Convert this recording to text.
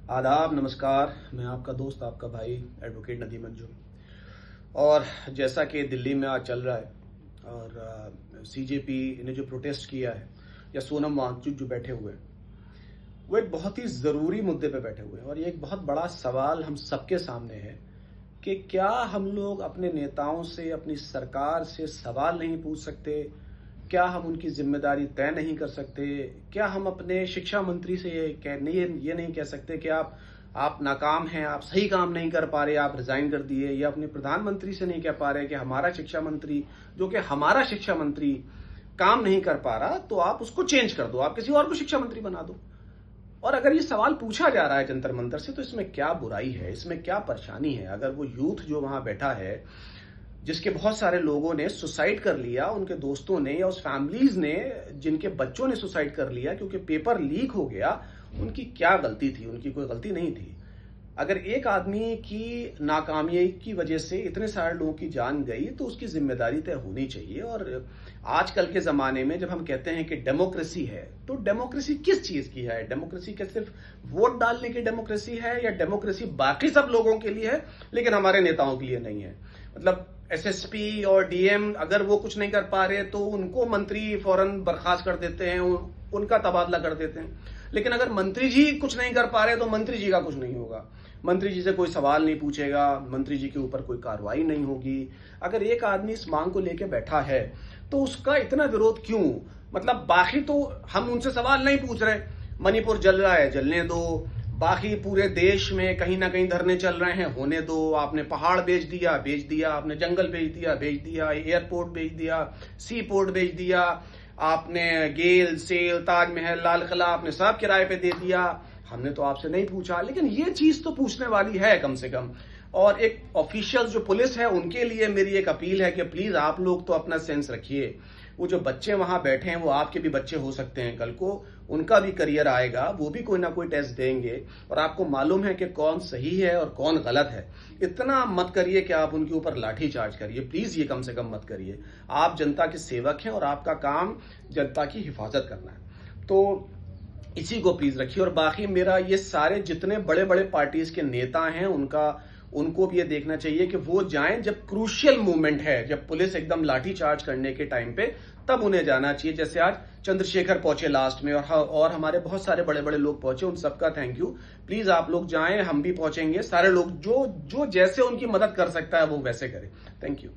आदाब, नमस्कार। मैं आपका दोस्त, आपका भाई एडवोकेट नदीम अंजुम। और जैसा कि दिल्ली में आज चल रहा है और सीजेपी ने जो प्रोटेस्ट किया है या सोनम वांगचुक जो बैठे हुए हैं, वो एक बहुत ही ज़रूरी मुद्दे पे बैठे हुए हैं। और ये एक बहुत बड़ा सवाल हम सबके सामने है कि क्या हम लोग अपने नेताओं से, अपनी सरकार से सवाल नहीं पूछ सकते? क्या हम उनकी जिम्मेदारी तय नहीं कर सकते? क्या हम अपने शिक्षा मंत्री से ये नहीं कह सकते कि आप नाकाम हैं, आप सही काम नहीं कर पा रहे, आप रिजाइन कर दिए? या अपने प्रधानमंत्री से नहीं कह पा रहे कि हमारा शिक्षा मंत्री, जो कि हमारा शिक्षा मंत्री काम नहीं कर पा रहा, तो आप उसको चेंज कर दो, आप किसी और को शिक्षा मंत्री बना दो? और अगर ये सवाल पूछा जा रहा है जंतर मंतर से, तो इसमें क्या बुराई है, इसमें क्या परेशानी है? अगर वो यूथ जो वहां बैठा है, जिसके बहुत सारे लोगों ने सुसाइड कर लिया, उनके दोस्तों ने या उस फैमिलीज ने जिनके बच्चों ने सुसाइड कर लिया क्योंकि पेपर लीक हो गया, उनकी क्या गलती थी? उनकी कोई गलती नहीं थी। अगर एक आदमी की नाकामयाबी की वजह से इतने सारे लोगों की जान गई, तो उसकी जिम्मेदारी तय होनी चाहिए। और आजकल के जमाने में जब हम कहते हैं कि डेमोक्रेसी है, तो डेमोक्रेसी किस चीज की है? डेमोक्रेसी क्या सिर्फ वोट डालने की डेमोक्रेसी है, या डेमोक्रेसी बाकी सब लोगों के लिए है लेकिन हमारे नेताओं के लिए नहीं है? मतलब एसएसपी और डीएम अगर वो कुछ नहीं कर पा रहे तो उनको मंत्री फौरन बर्खास्त कर देते हैं, उनका तबादला कर देते हैं। लेकिन अगर मंत्री जी कुछ नहीं कर पा रहे तो मंत्री जी का कुछ नहीं होगा, मंत्री जी से कोई सवाल नहीं पूछेगा, मंत्री जी के ऊपर कोई कार्रवाई नहीं होगी। अगर एक आदमी इस मांग को लेकर बैठा है तो उसका इतना विरोध क्यों? मतलब बाकी तो हम उनसे सवाल नहीं पूछ रहे, मणिपुर जल रहा है, जलने दो। बाकी पूरे देश में कहीं ना कहीं धरने चल रहे हैं, होने दो। आपने पहाड़ बेच दिया, आपने जंगल बेच दिया, एयरपोर्ट बेच दिया, सी पोर्ट बेच दिया, आपने गेल, सेल, ताजमहल, लाल किला आपने सब किराए पे दे दिया। हमने तो आपसे नहीं पूछा, लेकिन ये चीज तो पूछने वाली है कम से कम। और एक ऑफिशियल जो पुलिस है, उनके लिए मेरी एक अपील है कि प्लीज आप लोग तो अपना सेंस रखिए। वो जो बच्चे वहां बैठे हैं, वो आपके भी बच्चे हो सकते हैं, कल को उनका भी करियर आएगा, वो भी कोई ना कोई टेस्ट देंगे और आपको मालूम है कि कौन सही है और कौन गलत है। इतना मत करिए कि आप उनके ऊपर लाठी चार्ज करिए, प्लीज ये कम से कम मत करिए। आप जनता के सेवक हैं और आपका काम जनता की हिफाजत करना है, तो इसी को प्लीज रखिए। और बाकी मेरा ये सारे जितने बड़े बड़े पार्टीज के नेता हैं, उनको भी ये देखना चाहिए कि वो जाएं जब क्रूशियल मूवमेंट है, जब पुलिस एकदम लाठी चार्ज करने के टाइम पे, तब उन्हें जाना चाहिए। जैसे आज चंद्रशेखर पहुंचे लास्ट में, और हमारे बहुत सारे बड़े बड़े लोग पहुंचे, उन सबका थैंक यू। प्लीज आप लोग जाएं, हम भी पहुंचेंगे। सारे लोग जो जैसे उनकी मदद कर सकता है वो वैसे करें। Thank you.